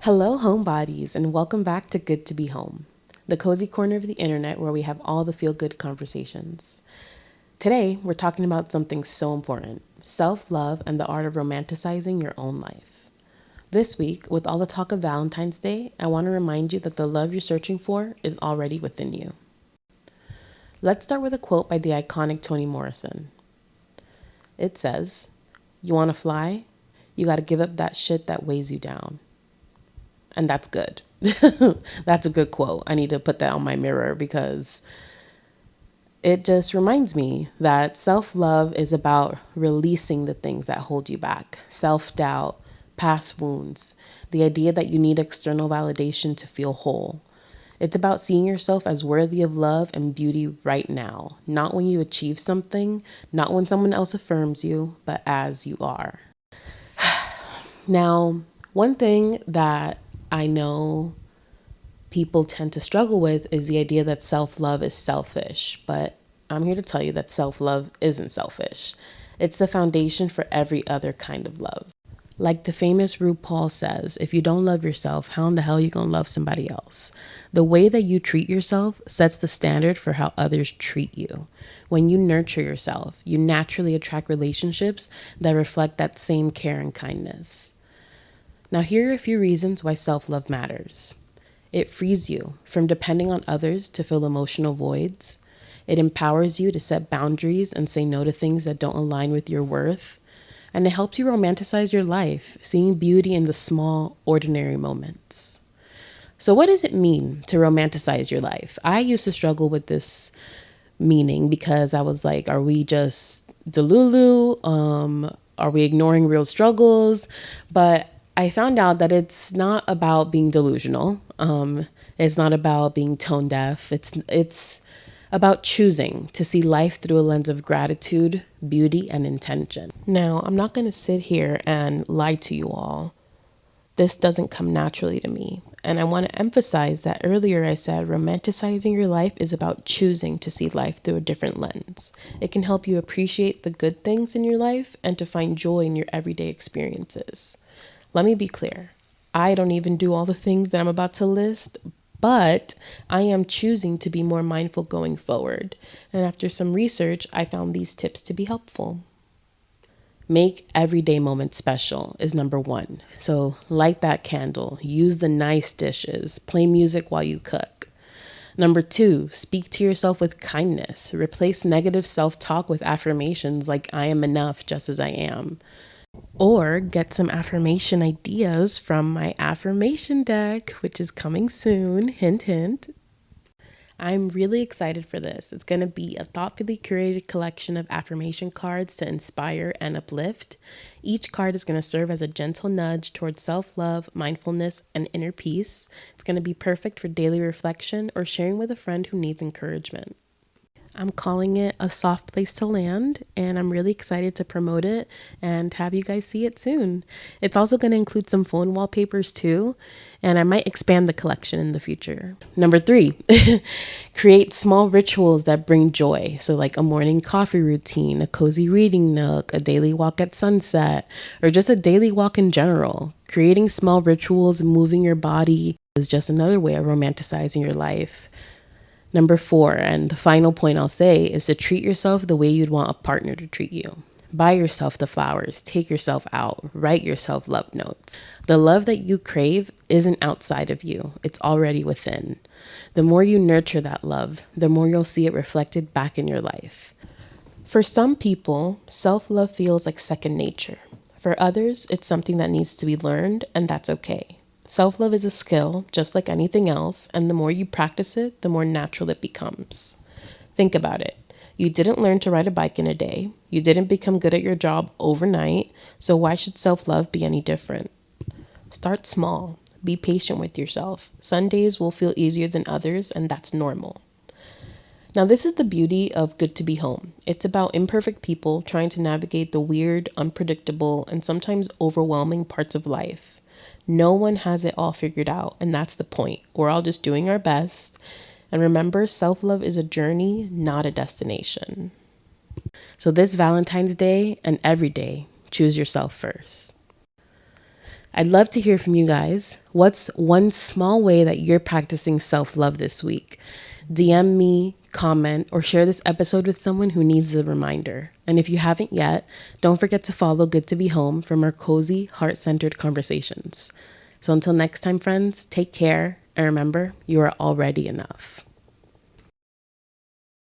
Hello, homebodies, and welcome back to Good to Be Home, the cozy corner of the internet where we have all the feel-good conversations. Today, we're talking about something so important, self-love and the art of romanticizing your own life. This week, with all the talk of Valentine's Day, I want to remind you that the love you're searching for is already within you. Let's start with a quote by the iconic Toni Morrison. It says, "You want to fly? You got to give up that shit that weighs you down." And that's good. That's a good quote. I need to put that on my mirror because it just reminds me that self-love is about releasing the things that hold you back. Self-doubt, past wounds, the idea that you need external validation to feel whole. It's about seeing yourself as worthy of love and beauty right now, not when you achieve something, not when someone else affirms you, but as you are. Now, one thing that I know people tend to struggle with is the idea that self-love is selfish, but I'm here to tell you that self-love isn't selfish. It's the foundation for every other kind of love. Like the famous RuPaul says, if you don't love yourself, how in the hell are you gonna love somebody else? The way that you treat yourself sets the standard for how others treat you. When you nurture yourself, you naturally attract relationships that reflect that same care and kindness. Now, here are a few reasons why self-love matters. It frees you from depending on others to fill emotional voids. It empowers you to set boundaries and say no to things that don't align with your worth. And it helps you romanticize your life, seeing beauty in the small, ordinary moments. So what does it mean to romanticize your life? I used to struggle with this meaning because I was like, are we just delulu? Are we ignoring real struggles? But I found out that it's not about being delusional. It's not about being tone deaf. It's about choosing to see life through a lens of gratitude, beauty, and intention. Now, I'm not going to sit here and lie to you all. This doesn't come naturally to me. And I want to emphasize that earlier I said romanticizing your life is about choosing to see life through a different lens. It can help you appreciate the good things in your life and to find joy in your everyday experiences. Let me be clear. I don't even do all the things that I'm about to list, but I am choosing to be more mindful going forward. And after some research, I found these tips to be helpful. Make everyday moments special is number one. So light that candle, use the nice dishes, play music while you cook. Number two, speak to yourself with kindness. Replace negative self-talk with affirmations like I am enough just as I am. Or get some affirmation ideas from my affirmation deck, which is coming soon. Hint, hint. I'm really excited for this. It's going to be a thoughtfully curated collection of affirmation cards to inspire and uplift. Each card is going to serve as a gentle nudge towards self-love, mindfulness, and inner peace. It's going to be perfect for daily reflection or sharing with a friend who needs encouragement. I'm calling it a soft place to land, and I'm really excited to promote it and have you guys see it soon. It's also going to include some phone wallpapers too, and I might expand the collection in the future. Number three, create small rituals that bring joy. So like a morning coffee routine, a cozy reading nook, a daily walk at sunset, or just a daily walk in general. Creating small rituals and moving your body is just another way of romanticizing your life. Number four, and the final point I'll say, is to treat yourself the way you'd want a partner to treat you. Buy yourself the flowers, take yourself out, write yourself love notes. The love that you crave isn't outside of you, it's already within. The more you nurture that love, the more you'll see it reflected back in your life. For some people, self-love feels like second nature. For others, it's something that needs to be learned, and that's okay. Self-love is a skill, just like anything else, and the more you practice it, the more natural it becomes. Think about it. You didn't learn to ride a bike in a day. You didn't become good at your job overnight, so why should self-love be any different? Start small. Be patient with yourself. Some days will feel easier than others, and that's normal. Now, this is the beauty of Good to Be Home. It's about imperfect people trying to navigate the weird, unpredictable, and sometimes overwhelming parts of life. No one has it all figured out, and that's the point. We're all just doing our best. And remember, self-love is a journey, not a destination. So this Valentine's Day and every day, choose yourself first. I'd love to hear from you guys. What's one small way that you're practicing self-love this week? DM me, comment, or share this episode with someone who needs the reminder. And if you haven't yet, don't forget to follow Good to Be Home from our cozy, heart-centered conversations. So until next time, friends, take care, and remember, you are already enough.